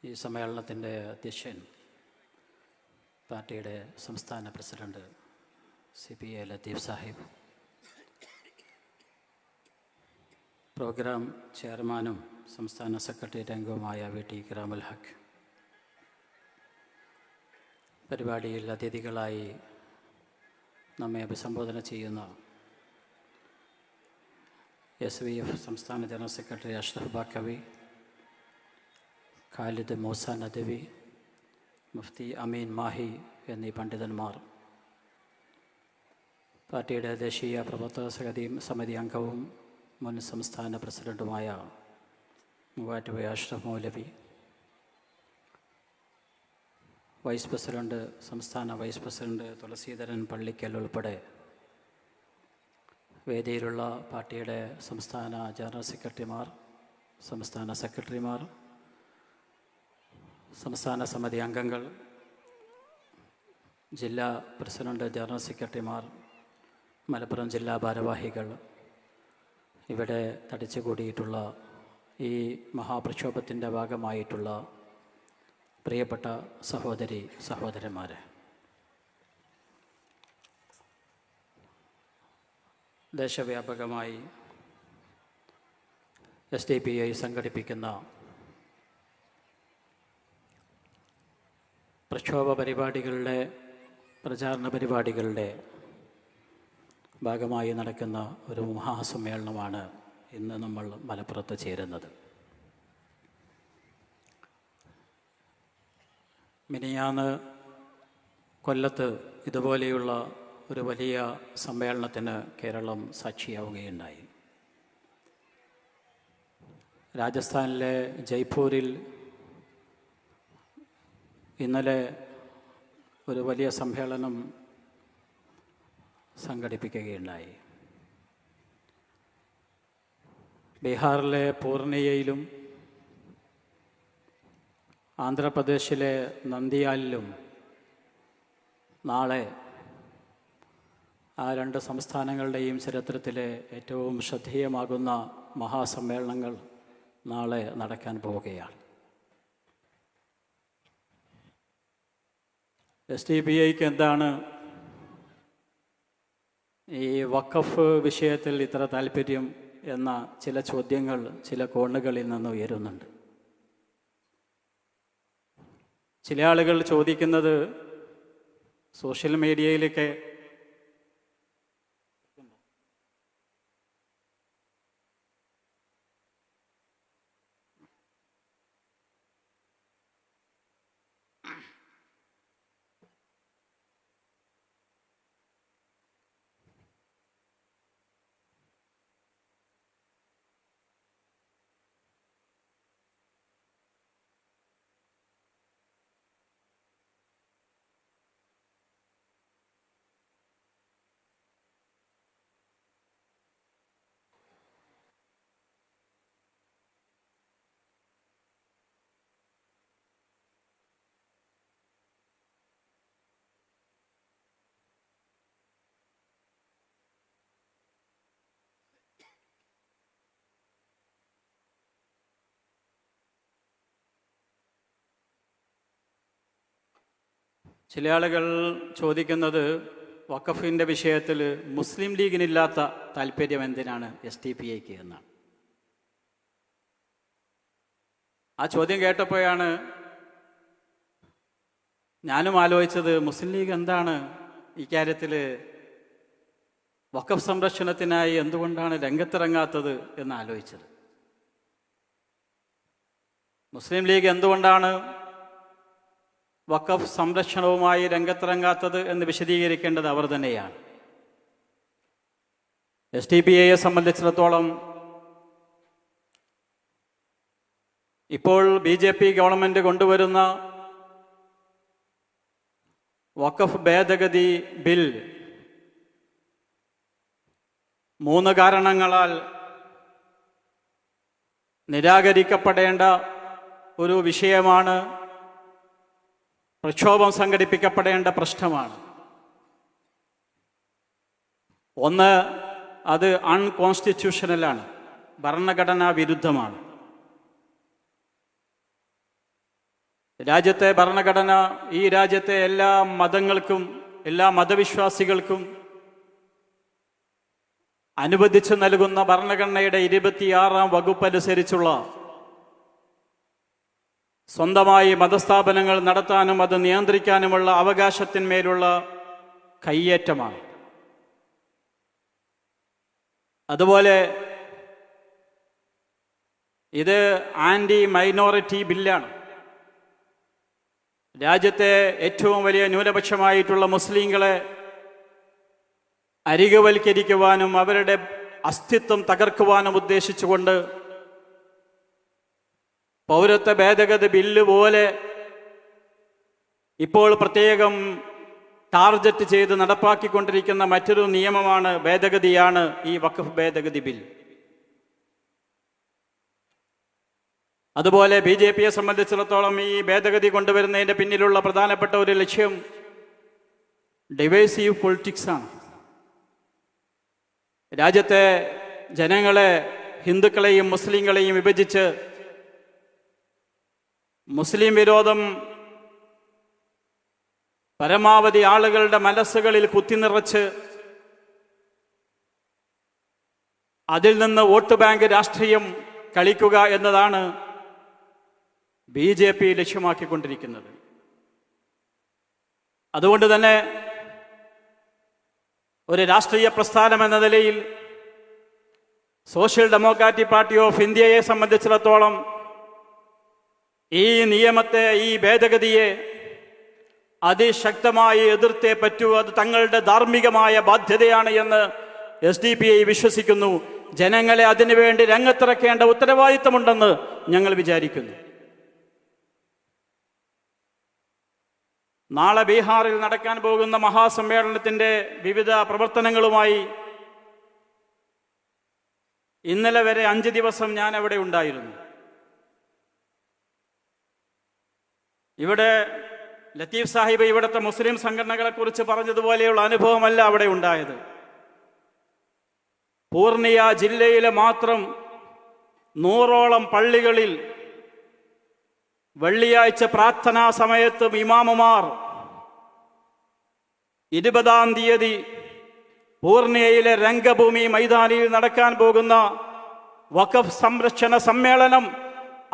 ഈ സമ്മേളനത്തിൻ്റെ അധ്യക്ഷൻ പാർട്ടിയുടെ സംസ്ഥാന president CPA Latheef Sahib, programme ചെയർമാനും സംസ്ഥാന സെക്രട്ടേറിയറ്റ് അംഗവുമായ VT ഇക്രാമുൽ ഹക്ക്, പരിപാടിയിൽ അതിഥികളായി നമ്മെ അഭിസംബോധന ചെയ്യുന്ന SVF സംസ്ഥാന ജനറൽ സെക്രട്ടറി അഷ്റഫ് ബാക്കവി, ഖാലിദ് മൂസ നദവി, മുഫ്തി അമീൻ മാഹി എന്നീ പണ്ഡിതന്മാർ, പാർട്ടിയുടെ ദേശീയ പ്രവർത്തക സമിതി അംഗവും മുൻ സംസ്ഥാന പ്രസിഡൻറ്റുമായ മൂവാറ്റുപുഴ അഷ്റഫ് മൗലവി, സംസ്ഥാന വൈസ് പ്രസിഡന്റ് തുളസീധരൻ പള്ളിക്കൽ ഉൾപ്പെടെ വേദിയിലുള്ള പാർട്ടിയുടെ സംസ്ഥാന ജനറൽ സെക്രട്ടറിമാർ, സംസ്ഥാന സെക്രട്ടറിമാർ, സംസ്ഥാന സമിതി അംഗങ്ങൾ, ജില്ലാ പ്രസിഡന്റ് ജനറൽ സെക്രട്ടറിമാർ, മലപ്പുറം ജില്ലാ ഭാരവാഹികൾ, ഇവിടെ തടിച്ചുകൂടിയിട്ടുള്ള ഈ മഹാപ്രക്ഷോഭത്തിൻ്റെ ഭാഗമായിട്ടുള്ള പ്രിയപ്പെട്ട സഹോദരി സഹോദരന്മാരെ, ദേശവ്യാപകമായി SDPI സംഘടിപ്പിക്കുന്ന പ്രക്ഷോഭ പരിപാടികളുടെ പ്രചാരണ പരിപാടികളുടെ ഭാഗമായി നടക്കുന്ന ഒരു മഹാസമ്മേളനമാണ് ഇന്ന് നമ്മൾ മലപ്പുറത്ത് ചേരുന്നത്. മിനിയാന്ന് കൊല്ലത്ത് ഇതുപോലെയുള്ള ഒരു വലിയ സമ്മേളനത്തിന് കേരളം സാക്ഷിയാവുകയുണ്ടായി. രാജസ്ഥാനിലെ ജയ്പൂരിൽ ഇന്നലെ ഒരു വലിയ സമ്മേളനം സംഘടിപ്പിക്കുകയുണ്ടായി. ബീഹാറിലെ പൂർണിയയിലും ആന്ധ്രാപ്രദേശിലെ നന്ദിയാലിലും നാളെ ആ രണ്ട് സംസ്ഥാനങ്ങളുടെയും ചരിത്രത്തിലെ ഏറ്റവും ശ്രദ്ധേയമാകുന്ന മഹാസമ്മേളനങ്ങൾ നാളെ നടക്കാൻ പോവുകയാണ്. SDPIക്ക് എന്താണ് ഈ വഖഫ് വിഷയത്തിൽ ഇത്ര താല്പര്യം എന്ന ചില ചോദ്യങ്ങൾ ചില കോണുകളിൽ നിന്ന് ഉയരുന്നുണ്ട്. ചില ആളുകൾ ചോദിക്കുന്നത് സോഷ്യൽ മീഡിയയിലൊക്കെ ചില ആളുകൾ ചോദിക്കുന്നത് വഖഫിൻ്റെ വിഷയത്തിൽ മുസ്ലിം ലീഗിനില്ലാത്ത താല്പര്യം എന്തിനാണ് SDPIക്ക് എന്നാണ്. ആ ചോദ്യം കേട്ടപ്പോഴാണ് ഞാനും ആലോചിച്ചത്, മുസ്ലിം ലീഗ് എന്താണ് ഇക്കാര്യത്തിൽ വഖഫ് സംരക്ഷണത്തിനായി എന്തുകൊണ്ടാണ് രംഗത്തിറങ്ങാത്തത് എന്ന് ആലോചിച്ചത്. മുസ്ലിം ലീഗ് എന്തുകൊണ്ടാണ് വഖഫ് സംരക്ഷണവുമായി രംഗത്തിറങ്ങാത്തത് എന്ന് വിശദീകരിക്കേണ്ടത് അവർ തന്നെയാണ്. SDPIയെ സംബന്ധിച്ചിടത്തോളം ഇപ്പോൾ BJP ഗവൺമെൻറ് കൊണ്ടുവരുന്ന വഖഫ് ഭേദഗതി ബിൽ 3 കാരണങ്ങളാൽ നിരാകരിക്കപ്പെടേണ്ട ഒരു വിഷയമാണ്, പ്രക്ഷോഭം സംഘടിപ്പിക്കപ്പെടേണ്ട പ്രശ്നമാണ്. ഒന്ന്, അത് അൺകോൺസ്റ്റിറ്റ്യൂഷണലാണ്, ഭരണഘടനാ വിരുദ്ധമാണ്. രാജ്യത്തെ ഭരണഘടന ഈ രാജ്യത്തെ എല്ലാ മതങ്ങൾക്കും എല്ലാ മതവിശ്വാസികൾക്കും അനുവദിച്ചു നൽകുന്ന ഭരണഘടനയുടെ 26-ാം വകുപ്പ് അനുസരിച്ചുള്ള സ്വന്തമായി മതസ്ഥാപനങ്ങൾ നടത്താനും അത് നിയന്ത്രിക്കാനുമുള്ള അവകാശത്തിന്മേലുള്ള കയ്യേറ്റമാണ്. അതുപോലെ ഇത് ആൻറ്റി മൈനോറിറ്റി ബില്ലാണ്. രാജ്യത്തെ ഏറ്റവും വലിയ ന്യൂനപക്ഷമായിട്ടുള്ള മുസ്ലിങ്ങളെ അരികുവൽക്കരിക്കുവാനും അവരുടെ അസ്തിത്വം തകർക്കുവാനും ഉദ്ദേശിച്ചുകൊണ്ട് പൗരത്വ ഭേദഗതി ബില്ല് പോലെ ഇപ്പോൾ പ്രത്യേകം ടാർഗറ്റ് ചെയ്ത് നടപ്പാക്കിക്കൊണ്ടിരിക്കുന്ന മറ്റൊരു നിയമമാണ് ഭേദഗതിയാണ് ഈ വഖഫ് ഭേദഗതി ബിൽ. അതുപോലെ BJPയെ സംബന്ധിച്ചിടത്തോളം ഈ ഭേദഗതി കൊണ്ടുവരുന്നതിൻ്റെ പിന്നിലുള്ള പ്രധാനപ്പെട്ട ഒരു ലക്ഷ്യം ഡിവൈസീവ് പൊളിറ്റിക്സ് ആണ്. രാജ്യത്തെ ജനങ്ങളെ, ഹിന്ദുക്കളെയും മുസ്ലിങ്ങളെയും വിഭജിച്ച് മുസ്ലിം വിരോധം പരമാവധി ആളുകളുടെ മനസ്സുകളിൽ കുത്തിനിറച്ച് അതിൽ നിന്ന് വോട്ട് ബാങ്ക് രാഷ്ട്രീയം കളിക്കുക എന്നതാണ് BJP ലക്ഷ്യമാക്കിക്കൊണ്ടിരിക്കുന്നത്. അതുകൊണ്ട് തന്നെ ഒരു രാഷ്ട്രീയ പ്രസ്ഥാനം എന്ന നിലയിൽ സോഷ്യൽ ഡെമോക്രാറ്റിക് പാർട്ടി ഓഫ് ഇന്ത്യയെ സംബന്ധിച്ചിടത്തോളം ഈ നിയമത്തെ, ഈ ഭേദഗതിയെ അതിശക്തമായി എതിർത്തേ പറ്റൂ. അത് തങ്ങളുടെ ധാർമ്മികമായ ബാധ്യതയാണ് എന്ന് SDP വിശ്വസിക്കുന്നു. ജനങ്ങളെ അതിനുവേണ്ടി രംഗത്തിറക്കേണ്ട ഉത്തരവാദിത്തമുണ്ടെന്ന് ഞങ്ങൾ വിചാരിക്കുന്നു. നാളെ ബീഹാറിൽ നടക്കാൻ പോകുന്ന മഹാസമ്മേളനത്തിൻ്റെ വിവിധ പ്രവർത്തനങ്ങളുമായി ഇന്നലെ വരെ 5 ദിവസം ഞാൻ അവിടെ ഉണ്ടായിരുന്നു. ഇവിടെ ലത്തീഫ് സാഹിബ് ഇവിടുത്തെ മുസ്ലിം സംഘടനകളെ കുറിച്ച് പറഞ്ഞതുപോലെയുള്ള അനുഭവമല്ല അവിടെ ഉണ്ടായത്. പൂർണിയ ജില്ലയിലെ മാത്രം 100ഓളം പള്ളികളിൽ വെള്ളിയാഴ്ച പ്രാർത്ഥനാ സമയത്തും ഇമാമുമാർ 20-ാം തീയതി പൂർണിയയിലെ രംഗഭൂമി മൈതാനിയിൽ നടക്കാൻ പോകുന്ന വഖഫ് സംരക്ഷണ സമ്മേളനം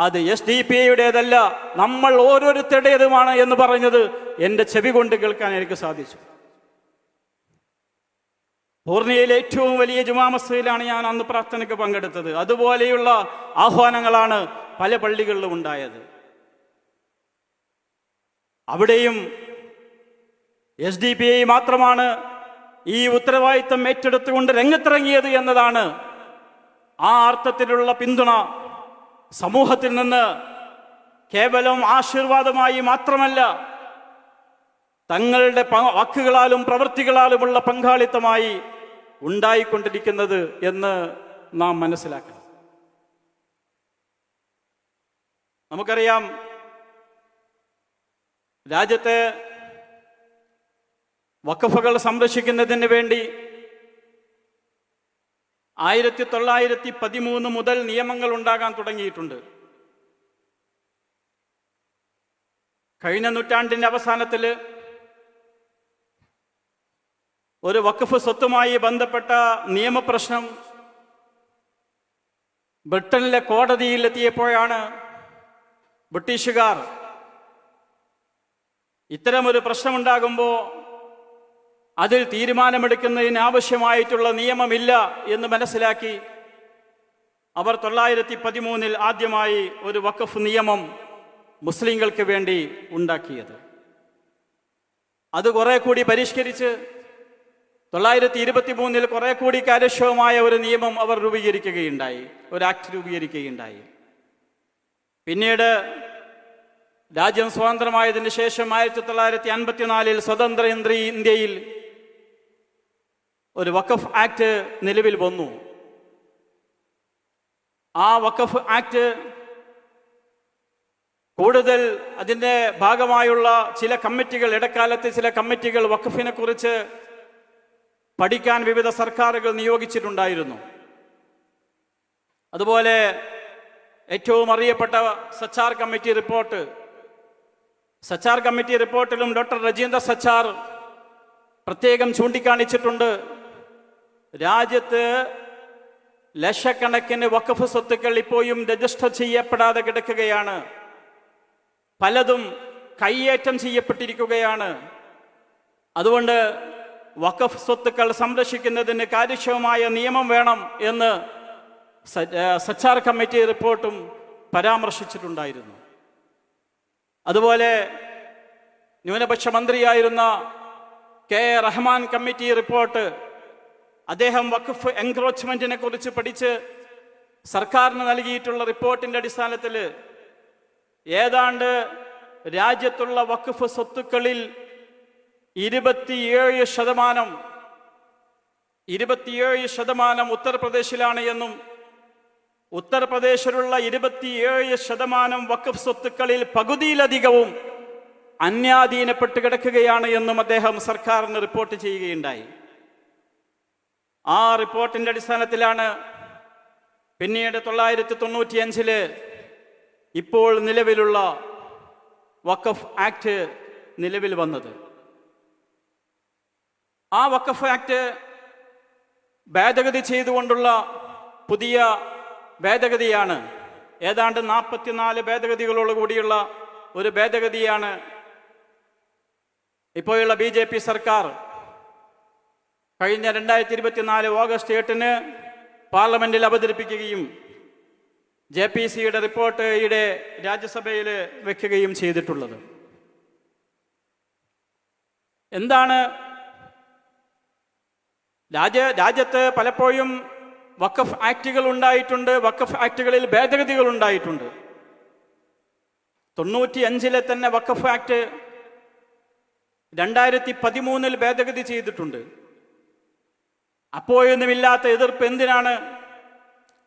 അത് SDP-യുടേതല്ല, നമ്മൾ ഓരോരുത്തരുടേതുമാണ് എന്ന് പറഞ്ഞത് എൻ്റെ ചെവി കൊണ്ട് കേൾക്കാൻ എനിക്ക് സാധിച്ചു. പൂർണിയയിലെ ഏറ്റവും വലിയ ജുമാ മസ്ജിദിലാണ് ഞാൻ അന്ന് പ്രാർത്ഥനയ്ക്ക് പങ്കെടുത്തത്. അതുപോലെയുള്ള ആഹ്വാനങ്ങളാണ് പല പള്ളികളിലും ഉണ്ടായത്. അവിടെയും SDP മാത്രമാണ് ഈ ഉത്തരവാദിത്തം ഏറ്റെടുത്തുകൊണ്ട് രംഗത്തിറങ്ങിയത് എന്നതാണ് ആ അർത്ഥത്തിലുള്ള പിന്തുണ സമൂഹത്തിൽ നിന്ന് കേവലം ആശീർവാദമായി മാത്രമല്ല, തങ്ങളുടെ വാക്കുകളാലും പ്രവൃത്തികളാലുമുള്ള പങ്കാളിത്തമായി ഉണ്ടായിക്കൊണ്ടിരിക്കുന്നത് എന്ന് നാം മനസ്സിലാക്കണം. നമുക്കറിയാം, രാജ്യത്തെ വഖഫുകൾ സംരക്ഷിക്കുന്നതിന് വേണ്ടി 1913 മുതൽ നിയമങ്ങൾ ഉണ്ടാകാൻ തുടങ്ങിയിട്ടുണ്ട്. കഴിഞ്ഞ നൂറ്റാണ്ടിൻ്റെ അവസാനത്തിൽ ഒരു വഖഫ് സ്വത്തുമായി ബന്ധപ്പെട്ട നിയമപ്രശ്നം ബ്രിട്ടനിലെ കോടതിയിലെത്തിയപ്പോഴാണ് ബ്രിട്ടീഷുകാർ ഇത്തരമൊരു പ്രശ്നമുണ്ടാകുമ്പോൾ അതിൽ തീരുമാനമെടുക്കുന്നതിന് ആവശ്യമായിട്ടുള്ള നിയമമില്ല എന്ന് മനസ്സിലാക്കി അവർ 1913 ആദ്യമായി ഒരു വഖഫ് നിയമം മുസ്ലിങ്ങൾക്ക് വേണ്ടി ഉണ്ടാക്കിയത്. അത് കുറെ കൂടി പരിഷ്കരിച്ച് 1923 കുറെ കൂടി കാര്യക്ഷമമായ ഒരു നിയമം അവർ രൂപീകരിക്കുകയുണ്ടായി, ഒരു ആക്ട് രൂപീകരിക്കുകയുണ്ടായി. പിന്നീട് രാജ്യം സ്വതന്ത്രമായതിനു ശേഷം 1954 സ്വതന്ത്ര ഇന്ത്യയിൽ ഒരു വഖഫ് ആക്ട് നിലവിൽ വന്നു. ആ വഖഫ് ആക്ട് കൂടുതൽ അതിൻ്റെ ഭാഗമായുള്ള ചില കമ്മിറ്റികൾ, ഇടക്കാലത്ത് ചില കമ്മിറ്റികൾ വഖഫിനെ കുറിച്ച് പഠിക്കാൻ വിവിധ സർക്കാരുകൾ നിയോഗിച്ചിട്ടുണ്ടായിരുന്നു. അതുപോലെ ഏറ്റവും അറിയപ്പെട്ട Sachar committee report Sachar committee റിപ്പോർട്ടിലും ഡോക്ടർ രജീന്ദ്ര സച്ചാർ പ്രത്യേകം ചൂണ്ടിക്കാണിച്ചിട്ടുണ്ട്, രാജ്യത്ത് ലക്ഷക്കണക്കിന് വഖഫ് സ്വത്തുക്കൾ ഇപ്പോഴും രജിസ്റ്റർ ചെയ്യപ്പെടാതെ കിടക്കുകയാണ്. പലതും കയ്യേറ്റം ചെയ്യപ്പെട്ടിരിക്കുകയാണ്. അതുകൊണ്ട് വഖഫ് സ്വത്തുക്കൾ സംരക്ഷിക്കുന്നതിന് കാര്യക്ഷമമായ നിയമം വേണം എന്ന് സച്ചാർ കമ്മിറ്റി റിപ്പോർട്ടും പരാമർശിച്ചിട്ടുണ്ടായിരുന്നു. അതുപോലെ ന്യൂനപക്ഷ മന്ത്രിയായിരുന്ന കെ റഹ്മാൻ കമ്മിറ്റി റിപ്പോർട്ട്, അദ്ദേഹം വഖഫ് എൻക്രോച്ച്മെന്റിനെ കുറിച്ച് പഠിച്ച് സർക്കാരിന് നൽകിയിട്ടുള്ള റിപ്പോർട്ടിന്റെ അടിസ്ഥാനത്തിൽ ഏതാണ്ട് രാജ്യത്തുള്ള വഖഫ് സ്വത്തുക്കളിൽ 27% ഉത്തർപ്രദേശിലാണ് എന്നും ഉത്തർപ്രദേശിലുള്ള 27% വഖഫ് സ്വത്തുക്കളിൽ പകുതിയിലധികവും അന്യാധീനപ്പെട്ട് കിടക്കുകയാണ് എന്നും അദ്ദേഹം സർക്കാരിന് റിപ്പോർട്ട് ചെയ്യുകയുണ്ടായി. ആ റിപ്പോർട്ടിന്റെ അടിസ്ഥാനത്തിലാണ് പിന്നീട് 1995 ഇപ്പോൾ നിലവിലുള്ള വഖഫ് ആക്ട് നിലവിൽ വന്നത്. ആ വഖഫ് ആക്ട് ഭേദഗതി ചെയ്തുകൊണ്ടുള്ള പുതിയ ഭേദഗതിയാണ്. ഏതാണ്ട് 44 ഭേദഗതികളോടുകൂടിയുള്ള ഒരു ഭേദഗതിയാണ് ഇപ്പോഴുള്ള BJP സർക്കാർ കഴിഞ്ഞ 2024 ഓഗസ്റ്റ് 8 പാർലമെന്റിൽ അവതരിപ്പിക്കുകയും JPCയുടെ റിപ്പോർട്ട് ഈയിടെ രാജ്യസഭയിൽ വെക്കുകയും ചെയ്തിട്ടുള്ളത്. എന്താണ് രാജ്യത്ത് പലപ്പോഴും വഖഫ് ആക്ടുകൾ ഉണ്ടായിട്ടുണ്ട്, വഖഫ് ആക്ടുകളിൽ ഭേദഗതികൾ ഉണ്ടായിട്ടുണ്ട്. 95 തന്നെ വഖഫ് ആക്ട് 2013 ഭേദഗതി ചെയ്തിട്ടുണ്ട്. അപ്പോഴൊന്നുമില്ലാത്ത എതിർപ്പ് എന്തിനാണ്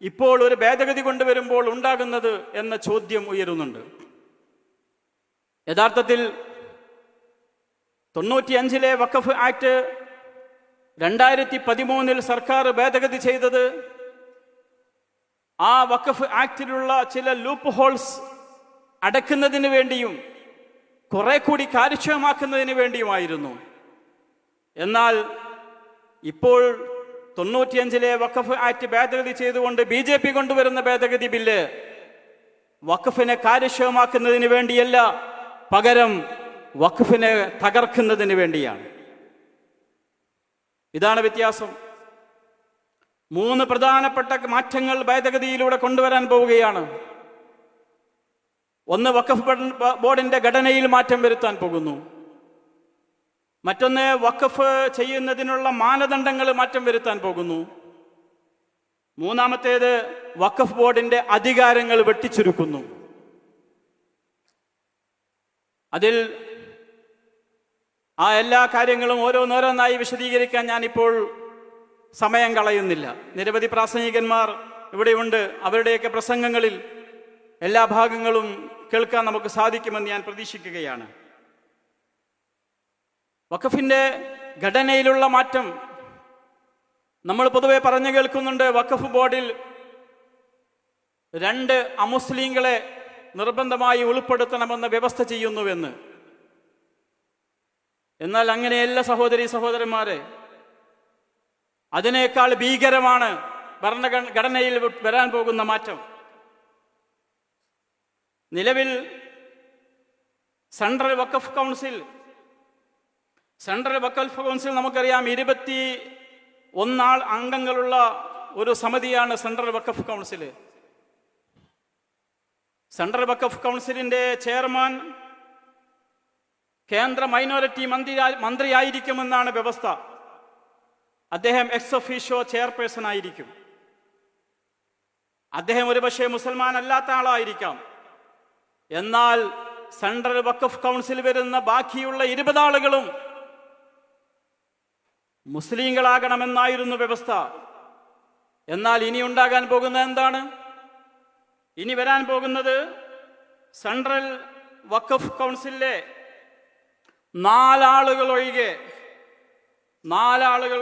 ഇപ്പോൾ ഒരു ഭേദഗതി കൊണ്ടുവരുമ്പോൾ ഉണ്ടാകുന്നത് എന്ന ചോദ്യം ഉയരുന്നുണ്ട്. യഥാർത്ഥത്തിൽ 95 വഖഫ് ആക്ട് 2013 സർക്കാർ ഭേദഗതി ചെയ്തത് ആ വഖഫ് ആക്ടിലുള്ള ചില ലൂപ്പ് ഹോൾസ് അടയ്ക്കുന്നതിന് വേണ്ടിയും കുറെ കൂടി കാര്യക്ഷമമാക്കുന്നതിന് വേണ്ടിയുമായിരുന്നു. എന്നാൽ ഇപ്പോൾ 95 വഖഫ് ആക്ട് ഭേദഗതി ചെയ്തുകൊണ്ട് BJP കൊണ്ടുവരുന്ന ഭേദഗതി ബില്ല് വഖഫിനെ കാര്യക്ഷമമാക്കുന്നതിന് വേണ്ടിയല്ല, പകരം വഖഫിനെ തകർക്കുന്നതിന് വേണ്ടിയാണ്. ഇതാണ് വ്യത്യാസം. 3 പ്രധാനപ്പെട്ട മാറ്റങ്ങൾ ഭേദഗതിയിലൂടെ കൊണ്ടുവരാൻ പോവുകയാണ്. ഒന്ന്, വഖഫ് ബോർഡിന്റെ ഘടനയിൽ മാറ്റം വരുത്താൻ പോകുന്നു. മറ്റൊന്ന്, വഖഫ് ചെയ്യുന്നതിനുള്ള മാനദണ്ഡങ്ങൾ മാറ്റം വരുത്താൻ പോകുന്നു. മൂന്നാമത്തേത്, വഖഫ് ബോർഡിന്റെ അധികാരങ്ങൾ വെട്ടിച്ചുരുക്കുന്നു. അതിൽ ആ എല്ലാ കാര്യങ്ങളും ഓരോന്നോരോന്നായി വിശദീകരിക്കാൻ ഞാനിപ്പോൾ സമയം കളയുന്നില്ല. നിരവധി പ്രാസംഗികന്മാർ ഇവിടെയുണ്ട്. അവരുടെയൊക്കെ പ്രസംഗങ്ങളിൽ എല്ലാ ഭാഗങ്ങളും കേൾക്കാൻ നമുക്ക് സാധിക്കുമെന്ന് ഞാൻ പ്രതീക്ഷിക്കുകയാണ്. വഖഫിന്റെ ഘടനയിലുള്ള മാറ്റം നമ്മൾ പൊതുവെ പറഞ്ഞു കേൾക്കുന്നുണ്ട്. വഖഫ് ബോർഡിൽ 2 അമുസ്ലിങ്ങളെ നിർബന്ധമായി ഉൾപ്പെടുത്തണമെന്ന് വ്യവസ്ഥ ചെയ്യുന്നുവെന്ന്. എന്നാൽ അങ്ങനെയല്ല സഹോദരീ സഹോദരന്മാരെ, അതിനേക്കാൾ ഭീകരമാണ് ഭരണഘടനയിൽ വരാൻ പോകുന്ന മാറ്റം. നിലവിൽ സെൻട്രൽ വഖഫ് കൗൺസിൽ നമുക്കറിയാം, 21 അംഗങ്ങളുള്ള ഒരു സമിതിയാണ് സെൻട്രൽ വഖഫ് കൗൺസിൽ. സെൻട്രൽ വഖഫ് കൗൺസിലിന്റെ ചെയർമാൻ കേന്ദ്ര മൈനോറിറ്റി മന്ത്രിയായിരിക്കുമെന്നാണ് വ്യവസ്ഥ. അദ്ദേഹം എക്സ് ഒഫീഷ്യോ ചെയർപേഴ്സൺ ആയിരിക്കും. അദ്ദേഹം ഒരുപക്ഷെ മുസൽമാൻ അല്ലാത്ത ആളായിരിക്കാം. എന്നാൽ സെൻട്രൽ വഖഫ് കൗൺസിൽ വരുന്ന ബാക്കിയുള്ള 20 ആളുകളും മുസ്ലിങ്ങളാകണമെന്നായിരുന്നു വ്യവസ്ഥ. എന്നാൽ ഇനി ഉണ്ടാകാൻ പോകുന്നത് എന്താണ്? ഇനി വരാൻ പോകുന്നത് സെൻട്രൽ വഖഫ് കൗൺസിലിലെ 4 ആളുകൾ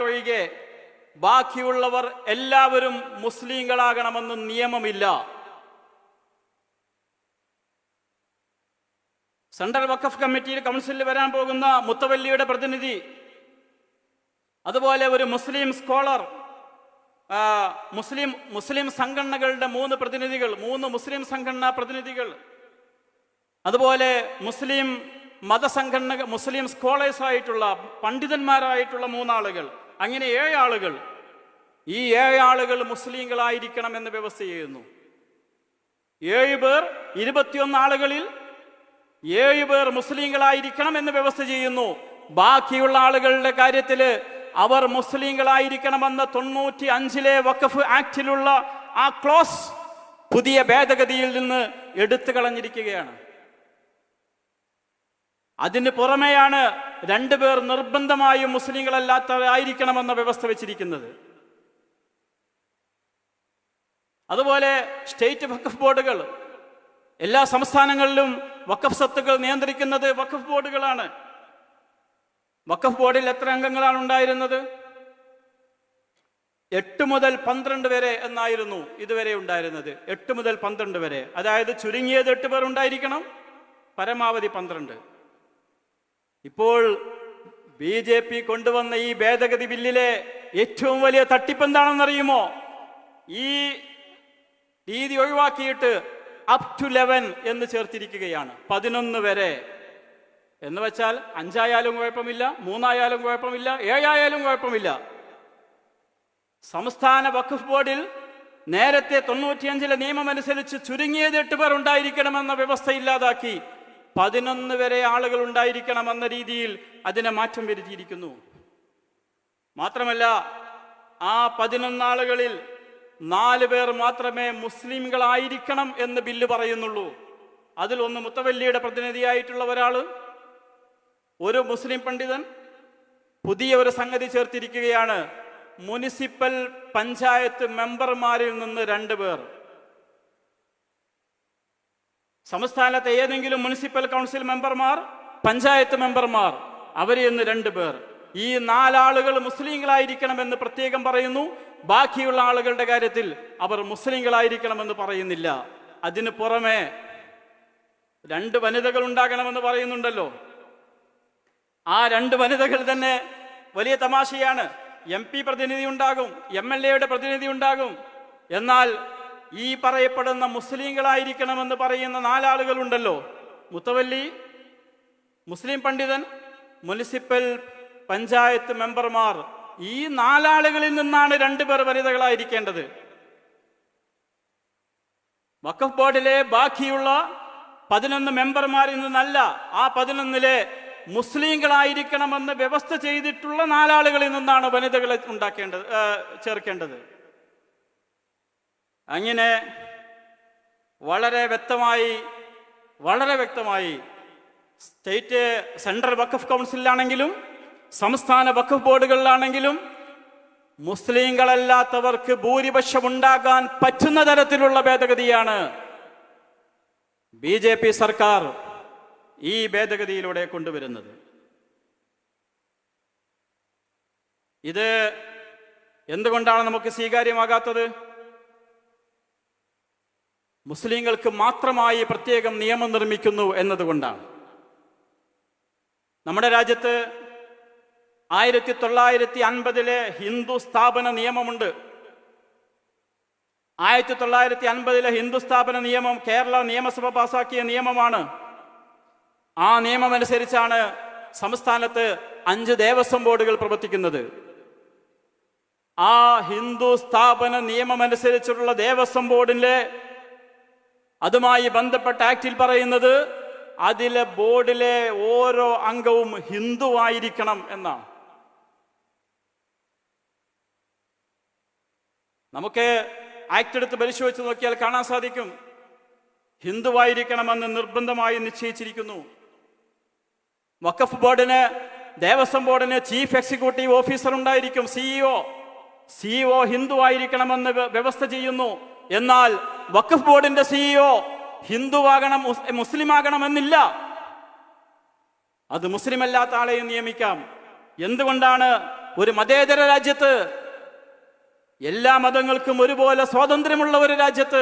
ഒഴികെ ബാക്കിയുള്ളവർ എല്ലാവരും മുസ്ലിങ്ങളാകണമെന്ന് നിയമമില്ല. സെൻട്രൽ വഖഫ് കമ്മിറ്റിയിൽ കൗൺസിലിൽ വരാൻ പോകുന്ന മുത്തവല്ലിയുടെ പ്രതിനിധി, അതുപോലെ ഒരു മുസ്ലിം സ്കോളർ, മുസ്ലിം സംഘടനകളുടെ 3 പ്രതിനിധികൾ, 3 മുസ്ലിം സംഘടനാ പ്രതിനിധികൾ, അതുപോലെ മുസ്ലിം മതസംഘടന, മുസ്ലിം സ്കോളേഴ്സ് ആയിട്ടുള്ള പണ്ഡിതന്മാരായിട്ടുള്ള 3 ആളുകൾ, അങ്ങനെ 7 ആളുകൾ. ഈ 7 ആളുകൾ മുസ്ലിങ്ങളായിരിക്കണം എന്ന് വ്യവസ്ഥ ചെയ്യുന്നു. 7 പേർ 21 ആളുകളിൽ 7 പേർ മുസ്ലിങ്ങളായിരിക്കണം എന്ന് വ്യവസ്ഥ ചെയ്യുന്നു. ബാക്കിയുള്ള ആളുകളുടെ കാര്യത്തിൽ അവർ മുസ്ലിങ്ങളായിരിക്കണമെന്ന 95-ലെ വഖഫ് ആക്ടിലുള്ള ആ ക്ലോസ് പുതിയ ഭേദഗതിയിൽ നിന്ന് എടുത്തു കളഞ്ഞിരിക്കുകയാണ്. അതിന് പുറമെയാണ് 2 പേർ നിർബന്ധമായും മുസ്ലിങ്ങളല്ലാത്തവരായിരിക്കണമെന്ന വ്യവസ്ഥ വെച്ചിരിക്കുന്നത്. അതുപോലെ സ്റ്റേറ്റ് വഖഫ് ബോർഡുകൾ, എല്ലാ സംസ്ഥാനങ്ങളിലും വഖഫ് സ്വത്തുക്കൾ നിയന്ത്രിക്കുന്നത് വഖഫ് ബോർഡുകളാണ്. വഖഫ് ബോർഡിൽ എത്ര അംഗങ്ങളാണ് ഉണ്ടായിരുന്നത്? 8 മുതൽ 12 വരെ എന്നായിരുന്നു ഇതുവരെ ഉണ്ടായിരുന്നത്. 8 മുതൽ 12 വരെ, അതായത് ചുരുങ്ങിയത് 8 പേർ ഉണ്ടായിരിക്കണം, പരമാവധി 12. ഇപ്പോൾ BJP കൊണ്ടുവന്ന ഈ ഭേദഗതി ബില്ലിലെ ഏറ്റവും വലിയ തട്ടിപ്പ് എന്താണെന്നറിയുമോ? ഈ രീതി ഒഴിവാക്കിയിട്ട് അപ് ടു 11 എന്ന് ചേർത്തിരിക്കുകയാണ്. 11 വരെ എന്ന് വെച്ചാൽ 5 ആയാലും കുഴപ്പമില്ല, 3 ആയാലും കുഴപ്പമില്ല, 7 ആയാലും കുഴപ്പമില്ല. സംസ്ഥാന വഖഫ് ബോർഡിൽ നേരത്തെ 95-ലെ നിയമം അനുസരിച്ച് ചുരുങ്ങിയത് 8 പേർ ഉണ്ടായിരിക്കണമെന്ന വ്യവസ്ഥ ഇല്ലാതാക്കി 11 വരെ ആളുകൾ ഉണ്ടായിരിക്കണമെന്ന രീതിയിൽ അതിനെ മാറ്റം വരുത്തിയിരിക്കുന്നു. മാത്രമല്ല, ആ 11 ആളുകളിൽ 4 പേർ മാത്രമേ മുസ്ലിംകളായിരിക്കണം എന്ന് ബില്ല് പറയുന്നുള്ളൂ. അതിൽ ഒന്ന് മുത്തവല്ലിയുടെ പ്രതിനിധിയായിട്ടുള്ള ഒരാൾ, ഒരു മുസ്ലിം പണ്ഡിതൻ. പുതിയ ഒരു സംഗതി ചേർത്തിരിക്കുകയാണ്, മുനിസിപ്പൽ പഞ്ചായത്ത് മെമ്പർമാരിൽ നിന്ന് 2 പേർ. സംസ്ഥാനത്തെ ഏതെങ്കിലും മുനിസിപ്പൽ കൗൺസിൽ മെമ്പർമാർ, പഞ്ചായത്ത് മെമ്പർമാർ, അവരിൽ നിന്ന് 2 പേർ. ഈ 4 ആളുകൾ മുസ്ലിങ്ങളായിരിക്കണമെന്ന് പ്രത്യേകം പറയുന്നു. ബാക്കിയുള്ള ആളുകളുടെ കാര്യത്തിൽ അവർ മുസ്ലിങ്ങളായിരിക്കണമെന്ന് പറയുന്നില്ല. അതിന് പുറമെ 2 വനിതകൾ ഉണ്ടാകണമെന്ന് പറയുന്നുണ്ടല്ലോ. ആ 2 വനിതകൾ തന്നെ വലിയ തമാശയാണ്. MP പ്രതിനിധി ഉണ്ടാകും, MLA പ്രതിനിധി ഉണ്ടാകും. എന്നാൽ ഈ പറയപ്പെടുന്ന മുസ്ലിങ്ങളായിരിക്കണമെന്ന് പറയുന്ന 4 ആളുകളുണ്ടല്ലോ, മുത്തവല്ലി, മുസ്ലിം പണ്ഡിതൻ, മുനിസിപ്പൽ പഞ്ചായത്ത് മെമ്പർമാർ, ഈ 4 ആളുകളിൽ നിന്നാണ് 2 പേർ വനിതകളായിരിക്കേണ്ടത്. വഖഫ് ബോർഡിലെ ബാക്കിയുള്ള 11 മെമ്പർമാരിൽ നിന്നല്ല, ആ 11-ലെ മുസ്ലിങ്ങളായിരിക്കണമെന്ന് വ്യവസ്ഥ ചെയ്തിട്ടുള്ള 4 ആളുകളിൽ നിന്നാണ് വനിതകളെ ചേർക്കേണ്ടത്. അങ്ങനെ വളരെ വ്യക്തമായി സ്റ്റേറ്റ് സെൻട്രൽ വഖഫ് കൗൺസിലാണെങ്കിലും സംസ്ഥാന വഖഫ് ബോർഡുകളിലാണെങ്കിലും മുസ്ലിങ്ങളല്ലാത്തവർക്ക് ഭൂരിപക്ഷം ഉണ്ടാകാൻ പറ്റുന്ന തരത്തിലുള്ള ഭേദഗതിയാണ് BJP സർക്കാർ ഈ ഭേദഗതിയിലൂടെ കൊണ്ടുവരുന്നത്. ഇത് എന്തുകൊണ്ടാണ് നമുക്ക് സ്വീകാര്യമാകാത്തത്? മുസ്ലിങ്ങൾക്ക് മാത്രമായി പ്രത്യേകം നിയമം നിർമ്മിക്കുന്നു എന്നതുകൊണ്ടാണ്. നമ്മുടെ രാജ്യത്ത് 1950-ലെ ഹിന്ദു സ്ഥാപന നിയമമുണ്ട്. 1950-ലെ ഹിന്ദു സ്ഥാപന നിയമം കേരള നിയമസഭ പാസാക്കിയ നിയമമാണ്. ആ നിയമം അനുസരിച്ചാണ് സംസ്ഥാനത്ത് 5 ദേവസ്വം ബോർഡുകൾ പ്രവർത്തിക്കുന്നത്. ആ ഹിന്ദു സ്ഥാപന നിയമം അനുസരിച്ചുള്ള ദേവസ്വം ബോർഡിലെ അതുമായി ബന്ധപ്പെട്ട ആക്ടിൽ പറയുന്നത് അതിലെ ബോർഡിലെ ഓരോ അംഗവും ഹിന്ദു ആയിരിക്കണം എന്നാണ്. നമുക്ക് ആക്ട് എടുത്ത് പരിശോധിച്ച് നോക്കിയാൽ കാണാൻ സാധിക്കും, ഹിന്ദുവായിരിക്കണമെന്ന് നിർബന്ധമായി നിശ്ചയിച്ചിരിക്കുന്നു. വഖഫ് ബോർഡിന്, ദേവസ്വം ബോർഡിന് ചീഫ് എക്സിക്യൂട്ടീവ് ഓഫീസർ ഉണ്ടായിരിക്കും, CEO ഹിന്ദു ആയിരിക്കണമെന്ന് വ്യവസ്ഥ ചെയ്യുന്നു. എന്നാൽ വഖഫ് ബോർഡിന്റെ CEO ഹിന്ദുവാകണം, മുസ്ലിം ആകണമെന്നില്ല. അത് മുസ്ലിം അല്ലാത്ത ആളെയും നിയമിക്കാം. എന്തുകൊണ്ടാണ് ഒരു മതേതര രാജ്യത്ത്, എല്ലാ മതങ്ങൾക്കും ഒരുപോലെ സ്വാതന്ത്ര്യമുള്ള ഒരു രാജ്യത്ത്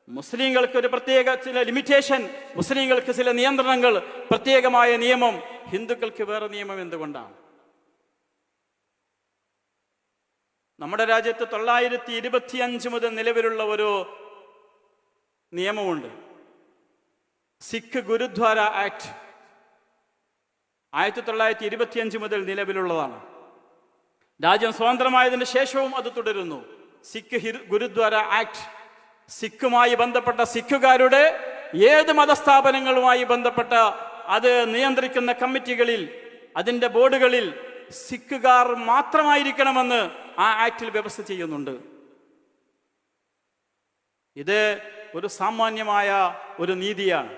മുസ്ലിങ്ങൾക്ക് ഒരു പ്രത്യേക ചില ലിമിറ്റേഷൻ, മുസ്ലിങ്ങൾക്ക് ചില നിയന്ത്രണങ്ങൾ, പ്രത്യേകമായ നിയമം. ഹിന്ദുക്കൾക്ക് വേറെ നിയമം എന്തുകൊണ്ടാണ്? നമ്മുടെ രാജ്യത്ത് 925 മുതൽ നിലവിലുള്ള ഒരു നിയമമുണ്ട്, സിഖ് ഗുരുദ്വാര ആക്ട്. 1925 മുതൽ നിലവിലുള്ളതാണ്. രാജ്യം സ്വതന്ത്രമായതിനു ശേഷവും അത് തുടരുന്നു. സിഖ് ഗുരുദ്വാര ആക്ട് സിഖുമായി ബന്ധപ്പെട്ട, സിഖുകാരുടെ ഏത് മതസ്ഥാപനങ്ങളുമായി ബന്ധപ്പെട്ട അത് നിയന്ത്രിക്കുന്ന കമ്മിറ്റികളിൽ, അതിൻ്റെ ബോർഡുകളിൽ സിഖുകാർ മാത്രമായിരിക്കണമെന്ന് ആ ആക്ടിൽ വ്യവസ്ഥ ചെയ്യുന്നുണ്ട്. ഇത് ഒരു സാമാന്യമായ ഒരു നീതിയാണ്.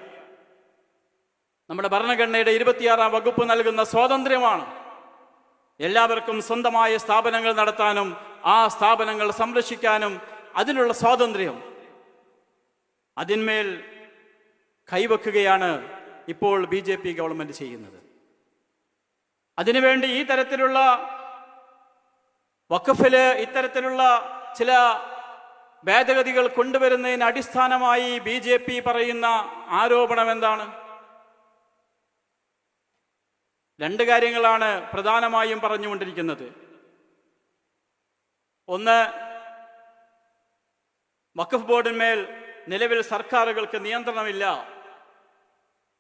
നമ്മുടെ ഭരണഘടനയുടെ 26-ാം വകുപ്പ് നൽകുന്ന സ്വാതന്ത്ര്യമാണ്. എല്ലാവർക്കും സ്വന്തമായ സ്ഥാപനങ്ങൾ നടത്താനും ആ സ്ഥാപനങ്ങൾ സംരക്ഷിക്കാനും അതിനുള്ള സ്വാതന്ത്ര്യം. അതിന്മേൽ കൈവെക്കുകയാണ് ഇപ്പോൾ BJP ഗവൺമെന്റ് ചെയ്യുന്നത്. അതിനുവേണ്ടി ഈ തരത്തിലുള്ള വഖഫില് ഇത്തരത്തിലുള്ള ചില ഭേദഗതികൾ കൊണ്ടുവരുന്നതിന് അടിസ്ഥാനമായി BJP പറയുന്ന ആരോപണം എന്താണ്? രണ്ട് കാര്യങ്ങളാണ് പ്രധാനമായും പറഞ്ഞുകൊണ്ടിരിക്കുന്നത്. ഒന്ന്, വഖഫ് ബോർഡിന്മേൽ നിലവിൽ സർക്കാരുകൾക്ക് നിയന്ത്രണമില്ല.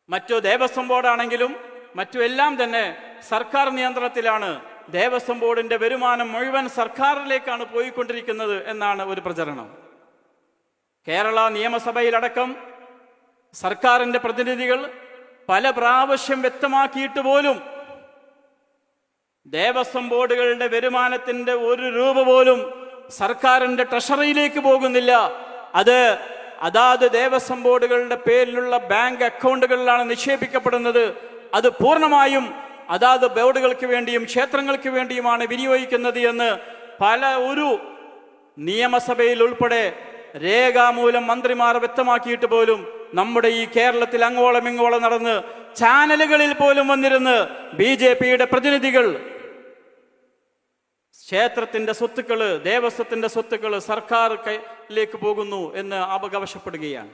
മറ്റു ദേവസ്വം ബോർഡാണെങ്കിലും മറ്റു എല്ലാം തന്നെ സർക്കാർ നിയന്ത്രണത്തിലാണ്. ദേവസ്വം ബോർഡിന്റെ വരുമാനം മുഴുവൻ സർക്കാരിലേക്കാണ് പോയിക്കൊണ്ടിരിക്കുന്നത് എന്നാണ് ഒരു പ്രചരണം. കേരള നിയമസഭയിലടക്കം സർക്കാരിന്റെ പ്രതിനിധികൾ പല പ്രാവശ്യം വ്യക്തമാക്കിയിട്ട് പോലും ദേവസ്വം ബോർഡുകളുടെ വരുമാനത്തിന്റെ 1 രൂപ പോലും സർക്കാരിന്റെ ട്രഷറിയിലേക്ക് പോകുന്നില്ല. അത് അതാത് ദേവസ്വം ബോർഡുകളുടെ പേരിലുള്ള ബാങ്ക് അക്കൗണ്ടുകളിലാണ് നിക്ഷേപിക്കപ്പെടുന്നത്. അത് പൂർണ്ണമായും അതാത് ബോർഡുകൾക്ക് വേണ്ടിയും ക്ഷേത്രങ്ങൾക്ക് വേണ്ടിയുമാണ് വിനിയോഗിക്കുന്നത് എന്ന് ഒരു നിയമസഭയിൽ ഉൾപ്പെടെ രേഖാമൂലം മന്ത്രിമാർ വ്യക്തമാക്കിയിട്ട് പോലും നമ്മുടെ ഈ കേരളത്തിൽ അങ്ങോളം ഇങ്ങോളം നടന്ന് ചാനലുകളിൽ പോലും വന്നിരുന്ന് BJPയുടെ പ്രതിനിധികൾ ക്ഷേത്രത്തിന്റെ സ്വത്തുക്കള്, ദേവസ്വത്തിന്റെ സ്വത്തുക്കള് സർക്കാരിലേക്ക് പോകുന്നു എന്ന് അവകാശപ്പെടുകയാണ്.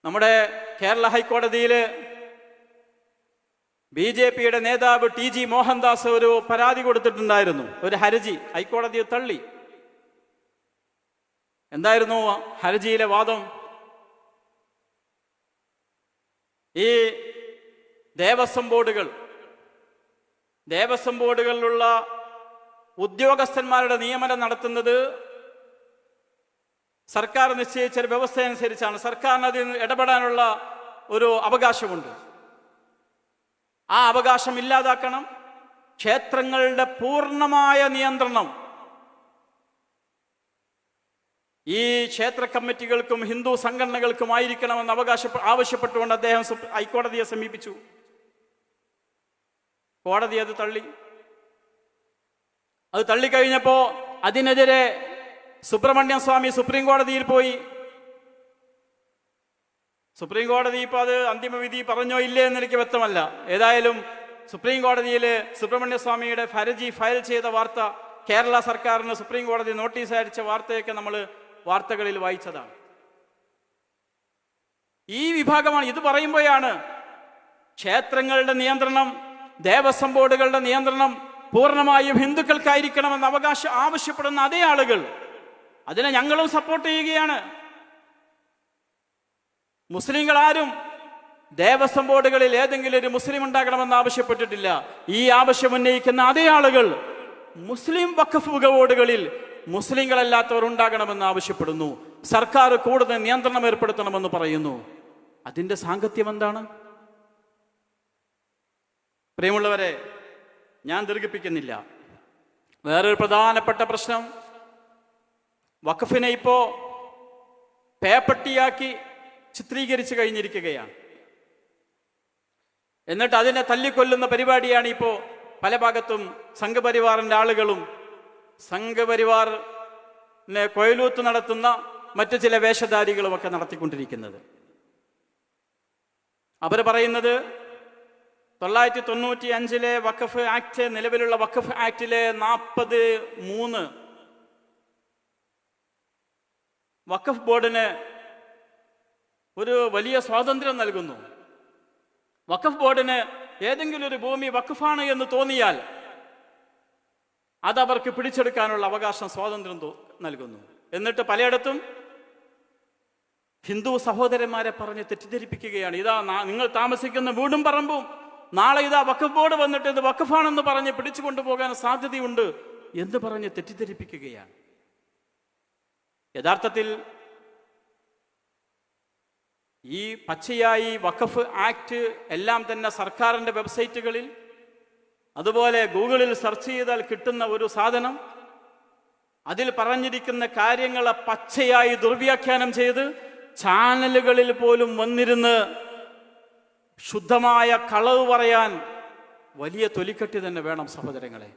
നമ്മുടെ കേരള ഹൈക്കോടതിയില് BJPയുടെ നേതാവ് TG മോഹൻദാസ് ഒരു പരാതി കൊടുത്തിട്ടുണ്ടായിരുന്നു, ഒരു ഹർജി. ഹൈക്കോടതി തള്ളി. എന്തായിരുന്നു ഹർജിയിലെ വാദം? ഈ ദേവസ്വം ബോർഡുകളിലുള്ള ഉദ്യോഗസ്ഥന്മാരുടെ നിയമനം നടത്തുന്നത് സർക്കാർ നിശ്ചയിച്ച ഒരു വ്യവസ്ഥ അനുസരിച്ചാണ്. സർക്കാരിന് അതിൽ ഇടപെടാനുള്ള ഒരു അവകാശമുണ്ട്. ആ അവകാശം ഇല്ലാതാക്കണം. ക്ഷേത്രങ്ങളുടെ പൂർണ്ണമായ നിയന്ത്രണം ഈ ക്ഷേത്ര കമ്മിറ്റികൾക്കും ഹിന്ദു സംഘടനകൾക്കും ആയിരിക്കണമെന്ന് ആവശ്യപ്പെട്ടുകൊണ്ട് അദ്ദേഹം ഹൈക്കോടതിയെ സമീപിച്ചു. കോടതി അത് തള്ളി. അത് തള്ളിക്കഴിഞ്ഞപ്പോ അതിനെതിരെ സുബ്രഹ്മണ്യം സ്വാമി സുപ്രീം കോടതിയിൽ പോയി. സുപ്രീം കോടതി ഇപ്പൊ അത് അന്തിമവിധി പറഞ്ഞോ ഇല്ലേ എന്ന് എനിക്ക് വ്യക്തമല്ല. ഏതായാലും സുപ്രീം കോടതിയിൽ സുബ്രഹ്മണ്യ സ്വാമിയുടെ ഹർജി ഫയൽ ചെയ്ത വാർത്ത, കേരള സർക്കാരിന് സുപ്രീം കോടതി നോട്ടീസ് അയച്ച വാർത്തയൊക്കെ നമ്മൾ വാർത്തകളിൽ വായിച്ചതാണ്. ഈ വിഭാഗമാണ് ഇത് പറയുമ്പോഴാണ് ക്ഷേത്രങ്ങളുടെ നിയന്ത്രണം, ദേവസ്വം ബോർഡുകളുടെ നിയന്ത്രണം പൂർണ്ണമായും ഹിന്ദുക്കൾക്കായിരിക്കണമെന്ന് ആവശ്യപ്പെടുന്ന അതേ ആളുകൾ അതിനെ ഞങ്ങളും സപ്പോർട്ട് ചെയ്യുകയാണ്. മുസ്ലിങ്ങൾ ആരും ദേവസ്വം ബോർഡുകളിൽ ഏതെങ്കിലും ഒരു മുസ്ലിം ഉണ്ടാകണമെന്ന് ആവശ്യപ്പെട്ടിട്ടില്ല. ഈ ആവശ്യം ഉന്നയിക്കുന്ന അതേ ആളുകൾ മുസ്ലിം വഖഫ് ബോർഡുകളിൽ മുസ്ലിങ്ങളല്ലാത്തവർ ഉണ്ടാകണമെന്ന് ആവശ്യപ്പെടുന്നു. സർക്കാർ കൂടുതൽ നിയന്ത്രണം ഏർപ്പെടുത്തണമെന്ന് പറയുന്നു. അതിന്റെ സാങ്കത്യം എന്താണ്? പ്രിയമുള്ളവരെ, ഞാൻ ദീർഘിപ്പിക്കുന്നില്ല. വേറൊരു പ്രധാനപ്പെട്ട പ്രശ്നം, വഖഫിനെ ഇപ്പോ പേപ്പട്ടിയാക്കി ചിത്രീകരിച്ചു കഴിഞ്ഞിരിക്കുകയാണ്. എന്നിട്ട് അതിനെ തല്ലിക്കൊല്ലുന്ന പരിപാടിയാണ് ഇപ്പോൾ പല ഭാഗത്തും സംഘപരിവാറിന്റെ ആളുകളും സംഘപരിവാറിനെ കൊയലൂത്ത് നടത്തുന്ന മറ്റു ചില വേഷധാരികളും ഒക്കെ നടത്തിക്കൊണ്ടിരിക്കുന്നത്. അവർ പറയുന്നത് 995 വഖഫ് ആക്ട്, നിലവിലുള്ള വഖഫ് ആക്ടിലെ 43 വഖഫ് ബോർഡിന് ഒരു വലിയ സ്വാതന്ത്ര്യം നൽകുന്നു. വഖഫ് ബോർഡിന് ഏതെങ്കിലും ഒരു ഭൂമി വഖഫാണ് എന്ന് തോന്നിയാൽ അതവർക്ക് പിടിച്ചെടുക്കാനുള്ള അവകാശം, സ്വാതന്ത്ര്യം നൽകുന്നു. എന്നിട്ട് പലയിടത്തും ഹിന്ദു സഹോദരന്മാരെ പറഞ്ഞ് തെറ്റിദ്ധരിപ്പിക്കുകയാണ്. ഇതാ നിങ്ങൾ താമസിക്കുന്ന വീടും പറമ്പും നാളെ ഇതാ വഖഫ് ബോർഡ് വന്നിട്ട് ഇത് വഖഫാണെന്ന് പറഞ്ഞ് പിടിച്ചു കൊണ്ടുപോകാൻ സാധ്യതയുണ്ട് എന്ന് പറഞ്ഞ് തെറ്റിദ്ധരിപ്പിക്കുകയാണ്. യഥാർത്ഥത്തിൽ ഈ പച്ചയായി വഖഫ് ആക്ട് എല്ലാം തന്നെ സർക്കാരിൻ്റെ വെബ്സൈറ്റുകളിൽ, അതുപോലെ ഗൂഗിളിൽ സെർച്ച് ചെയ്താൽ കിട്ടുന്ന ഒരു സാധനം, അതിൽ പറഞ്ഞിരിക്കുന്ന കാര്യങ്ങളെ പച്ചയായി ദുർവ്യാഖ്യാനം ചെയ്ത് ചാനലുകളിൽ പോലും വന്നിരുന്ന് ശുദ്ധമായ കളവ് പറയാൻ വലിയ തൊലിക്കട്ടി തന്നെ വേണം സഹോദരങ്ങളെ.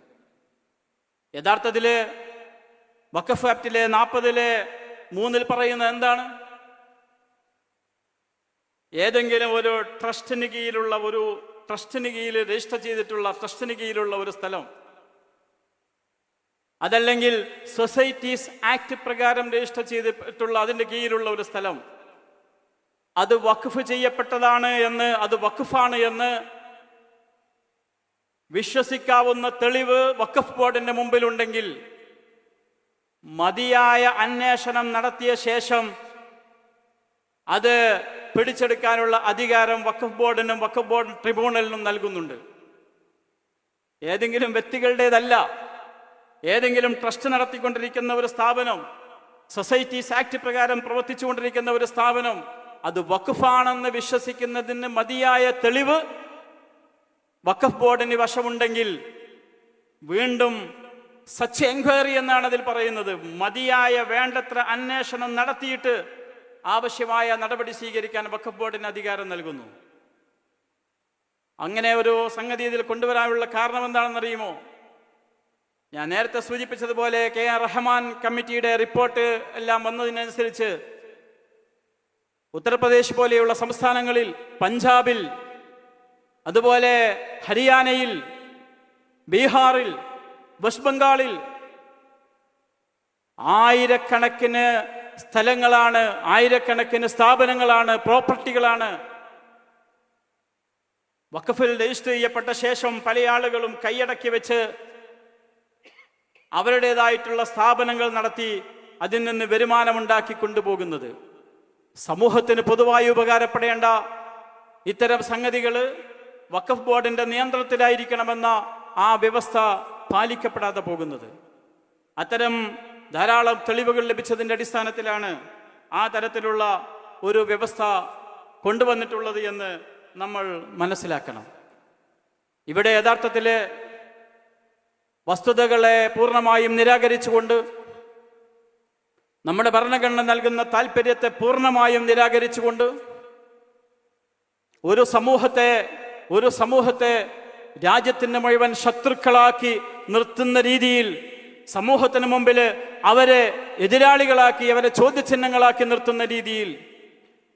യഥാർത്ഥത്തില് വഖഫ് ആക്ടിലെ 40(3) പറയുന്നത് എന്താണ്? ഏതെങ്കിലും ഒരു ട്രസ്റ്റിന് കീഴിൽ രജിസ്റ്റർ ചെയ്തിട്ടുള്ള ട്രസ്റ്റിന് കീഴിലുള്ള ഒരു സ്ഥലം, അതല്ലെങ്കിൽ സൊസൈറ്റീസ് ആക്ട് പ്രകാരം രജിസ്റ്റർ ചെയ്തിട്ടുള്ള അതിൻ്റെ കീഴിലുള്ള ഒരു സ്ഥലം, അത് വഖഫ് ചെയ്യപ്പെട്ടതാണ് എന്ന്, അത് വഖഫാണ് എന്ന് വിശ്വസിക്കാവുന്ന തെളിവ് വഖഫ് ബോർഡിന്റെ മുമ്പിലുണ്ടെങ്കിൽ മതിയായ അന്വേഷണം നടത്തിയ ശേഷം അത് പിടിച്ചെടുക്കാനുള്ള അധികാരം വഖഫ് ബോർഡിനും വഖഫ് ബോർഡ് ട്രിബ്യൂണലിനും നൽകുന്നുണ്ട്. ഏതെങ്കിലും വ്യക്തികളുടേതല്ല. ഏതെങ്കിലും ട്രസ്റ്റ് നടത്തിക്കൊണ്ടിരിക്കുന്ന ഒരു സ്ഥാപനം, സൊസൈറ്റീസ് ആക്ട് പ്രകാരം പ്രവർത്തിച്ചുകൊണ്ടിരിക്കുന്ന ഒരു സ്ഥാപനം, അത് വഖഫാണെന്ന് വിശ്വസിക്കുന്നതിന് മതിയായ തെളിവ് വഖഫ് ബോർഡിന് വശമുണ്ടെങ്കിൽ, വീണ്ടും സച്ച് എൻക്വയറി എന്നാണ് അതിൽ പറയുന്നത്, മതിയായ വേണ്ടത്ര അന്വേഷണം നടത്തിയിട്ട് ആവശ്യമായ നടപടി സ്വീകരിക്കാൻ വഖഫ് ബോർഡിന് അധികാരം നൽകുന്നു. അങ്ങനെ ഒരു സംഗതി ഇതിൽ കൊണ്ടുവരാനുള്ള കാരണം എന്താണെന്നറിയുമോ? ഞാൻ നേരത്തെ സൂചിപ്പിച്ചതുപോലെ KR റഹ്മാൻ കമ്മിറ്റിയുടെ റിപ്പോർട്ട് എല്ലാം വന്നതിനനുസരിച്ച് ഉത്തർപ്രദേശ് പോലെയുള്ള സംസ്ഥാനങ്ങളിൽ, പഞ്ചാബിൽ, അതുപോലെ ഹരിയാനയിൽ, ബീഹാറിൽ, വെസ്റ്റ് ബംഗാളിൽ ആയിരക്കണക്കിന് സ്ഥലങ്ങളാണ്, ആയിരക്കണക്കിന് സ്ഥാപനങ്ങളാണ്, പ്രോപ്പർട്ടികളാണ് വഖഫിൽ രജിസ്റ്റർ ചെയ്യപ്പെട്ട ശേഷം പല ആളുകളും കൈയടക്കി വെച്ച് അവരുടേതായിട്ടുള്ള സ്ഥാപനങ്ങൾ നടത്തി അതിൽ നിന്ന് വരുമാനമുണ്ടാക്കി കൊണ്ടുപോകുന്നത്. സമൂഹത്തിന് പൊതുവായി ഉപകാരപ്പെടേണ്ട ഇത്തരം സംഗതികൾ വഖഫ് ബോർഡിന്റെ നിയന്ത്രണത്തിലായിരിക്കണമെന്ന ആ വ്യവസ്ഥ പാലിക്കപ്പെടാതെ പോകുന്നത്. അത്തരം ധാരാളം തെളിവുകൾ ലഭിച്ചതിൻ്റെ അടിസ്ഥാനത്തിലാണ് ആ തരത്തിലുള്ള ഒരു വ്യവസ്ഥ കൊണ്ടുവന്നിട്ടുള്ളത് എന്ന് നമ്മൾ മനസ്സിലാക്കണം. ഇവിടെ യഥാർത്ഥത്തിൽ വസ്തുതകളെ പൂർണ്ണമായും നിരാകരിച്ചുകൊണ്ട്, നമ്മുടെ ഭരണഘടന നൽകുന്ന താല്പര്യത്തെ പൂർണ്ണമായും നിരാകരിച്ചുകൊണ്ട് ഒരു സമൂഹത്തെ രാജ്യത്തിന് മുഴുവൻ ശത്രുക്കളാക്കി നിർത്തുന്ന രീതിയിൽ, സമൂഹത്തിന് മുമ്പിൽ അവരെ എതിരാളികളാക്കി, അവരെ ചോദ്യചിഹ്നങ്ങളാക്കി നിർത്തുന്ന രീതിയിൽ,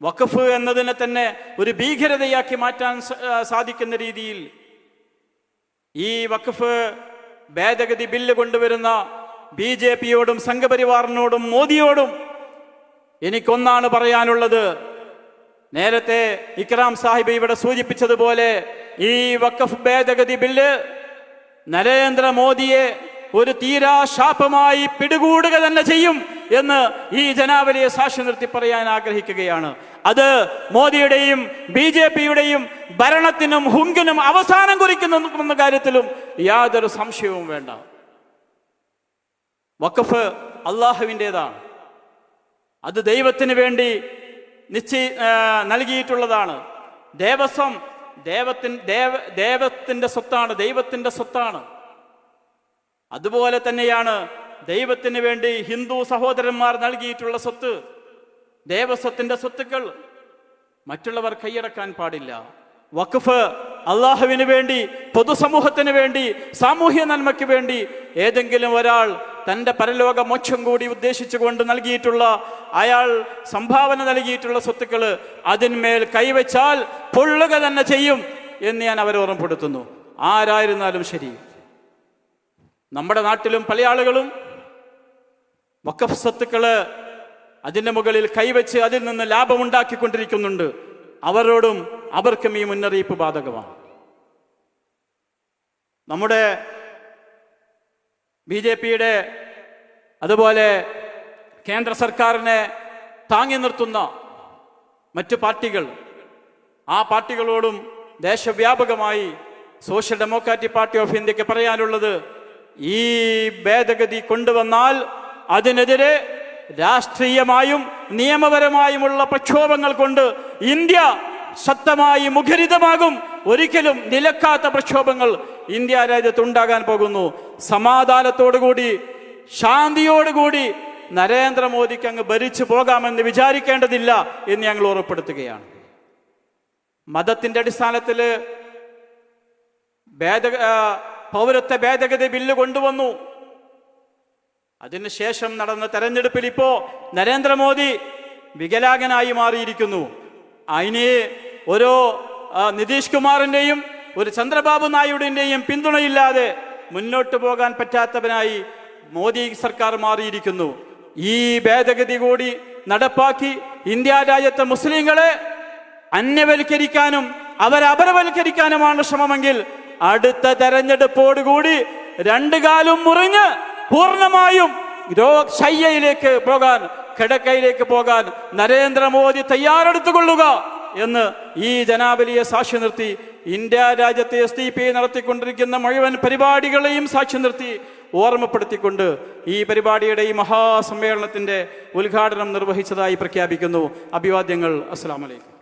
വഖഫ് എന്നതിനെ തന്നെ ഒരു ഭീകരതയാക്കി മാറ്റാൻ സാധിക്കുന്ന രീതിയിൽ ഈ വഖഫ് ഭേദഗതി ബില്ല് കൊണ്ടുവരുന്ന BJP-യോടും സംഘപരിവാറിനോടും മോദിയോടും എനിക്കൊന്നാണ് പറയാനുള്ളത്. നേരത്തെ ഇക്രാം സാഹിബ് ഇവിടെ സൂചിപ്പിച്ചതുപോലെ ഈ വഖഫ് ഭേദഗതി ബില്ല് നരേന്ദ്രമോദിയെ ഒരു തീരാശാപമായി പിടികൂടുക തന്നെ ചെയ്യും എന്ന് ഈ ജനാവലിയെ സാക്ഷി നിർത്തി പറയാൻ ആഗ്രഹിക്കുകയാണ്. അത് മോദിയുടെയും BJP-യുടെയും ഭരണത്തിനും ഹുങ്കിനും അവസാനം കുറിക്കുന്ന കാര്യത്തിലും യാതൊരു സംശയവും വേണ്ട. വഖഫ് അള്ളാഹുവിൻ്റെതാണ്. അത് ദൈവത്തിന് വേണ്ടി നൽകിയിട്ടുള്ളതാണ്. ദേവസ്വം ദൈവത്തിന്റെ സ്വത്താണ്, ദൈവത്തിന്റെ സ്വത്താണ്. അതുപോലെ തന്നെയാണ് ദൈവത്തിന് വേണ്ടി ഹിന്ദു സഹോദരന്മാർ നൽകിയിട്ടുള്ള സ്വത്ത്, ദേവസ്വത്തിന്റെ സ്വത്തുക്കൾ മറ്റുള്ളവർ കൈയടക്കാൻ പാടില്ല. വഖഫ് അള്ളാഹുവിന് വേണ്ടി, പൊതുസമൂഹത്തിന് വേണ്ടി, സാമൂഹ്യ നന്മയ്ക്ക് വേണ്ടി ഏതെങ്കിലും ഒരാൾ തൻ്റെ പരലോക മോക്ഷം കൂടി ഉദ്ദേശിച്ചുകൊണ്ട് നൽകിയിട്ടുള്ള, അയാൾ സംഭാവന നൽകിയിട്ടുള്ള സ്വത്തുക്കൾ അതിന്മേൽ കൈവച്ചാൽ പൊള്ളുക തന്നെ ചെയ്യും എന്ന് ഞാൻ അവരെ ഓർമ്മപ്പെടുത്തുന്നു. ആരായിരുന്നാലും ശരി. നമ്മുടെ നാട്ടിലും പല ആളുകളും വഖഫ് സ്വത്തുക്കള് അതിൻ്റെ മുകളിൽ കൈവച്ച് അതിൽ നിന്ന് ലാഭമുണ്ടാക്കിക്കൊണ്ടിരിക്കുന്നുണ്ട്. അവരോടും അവർക്കും ഈ മുന്നറിയിപ്പ് ബാധകമാണ്. നമ്മുടെ BJP-യുടെ അതുപോലെ കേന്ദ്ര സർക്കാരിനെ താങ്ങി നിർത്തുന്ന മറ്റു പാർട്ടികൾ, ആ പാർട്ടികളോടും ദേശവ്യാപകമായി സോഷ്യൽ ഡെമോക്രാറ്റിക് പാർട്ടി ഓഫ് ഇന്ത്യക്ക് പറയാനുള്ളത്, ഈ ഭേദഗതി കൊണ്ടുവന്നാൽ അതിനെതിരെ രാഷ്ട്രീയമായും നിയമപരമായുമുള്ള പ്രക്ഷോഭങ്ങൾ കൊണ്ട് ഇന്ത്യ ശക്തമായി മുഖരിതമാകും. ഒരിക്കലും നിലക്കാത്ത പ്രക്ഷോഭങ്ങൾ ഇന്ത്യ രാജ്യത്ത് ഉണ്ടാകാൻ പോകുന്നു. സമാധാനത്തോടുകൂടി ശാന്തിയോടുകൂടി നരേന്ദ്രമോദിക്ക് അങ്ങ് ഭരിച്ചു പോകാമെന്ന് വിചാരിക്കേണ്ടതില്ല എന്ന് ഞങ്ങൾ ഉറപ്പെടുത്തുകയാണ്. മതത്തിന്റെ അടിസ്ഥാനത്തിൽ പൗരത്വ ഭേദഗതി ബില്ല് കൊണ്ടുവന്നു. അതിനുശേഷം നടന്ന തെരഞ്ഞെടുപ്പിൽ ഇപ്പോ നരേന്ദ്രമോദി വികലാംഗനായി മാറിയിരിക്കുന്നു. അതിന് ഓരോ നിതീഷ് കുമാറിന്റെയും ഒരു ചന്ദ്രബാബു നായിഡുവിന്റെയും പിന്തുണയില്ലാതെ മുന്നോട്ട് പോകാൻ പറ്റാത്തവനായി മോദി സർക്കാർ മാറിയിരിക്കുന്നു. ഈ ഭേദഗതി കൂടി നടപ്പാക്കി ഇന്ത്യ രാജ്യത്തെ മുസ്ലിങ്ങളെ അന്യവൽക്കരിക്കാനും അവരപരവൽക്കരിക്കാനുമാണ് ശ്രമമെങ്കിൽ അടുത്ത തെരഞ്ഞെടുപ്പോടുകൂടി രണ്ടു കാലും മുറിഞ്ഞ് പൂർണ്ണമായും ശയ്യയിലേക്ക് പോകാൻ, കിടക്കയിലേക്ക് പോകാൻ നരേന്ദ്രമോദി തയ്യാറെടുത്തുകൊള്ളുക എന്ന് ഈ ജനാബലിയെ സാക്ഷി നിർത്തി, ഇന്ത്യ രാജ്യത്തെ SDP നടത്തിക്കൊണ്ടിരിക്കുന്ന മുഴുവൻ പരിപാടികളെയും സാക്ഷി നിർത്തി ഓർമ്മപ്പെടുത്തിക്കൊണ്ട് ഈ പരിപാടിയുടെ ഈ മഹാസമ്മേളനത്തിന്റെ ഉദ്ഘാടനം നിർവഹിച്ചതായി പ്രഖ്യാപിക്കുന്നു. അഭിവാദ്യങ്ങൾ. അസ്സലാമു അലൈക്കും.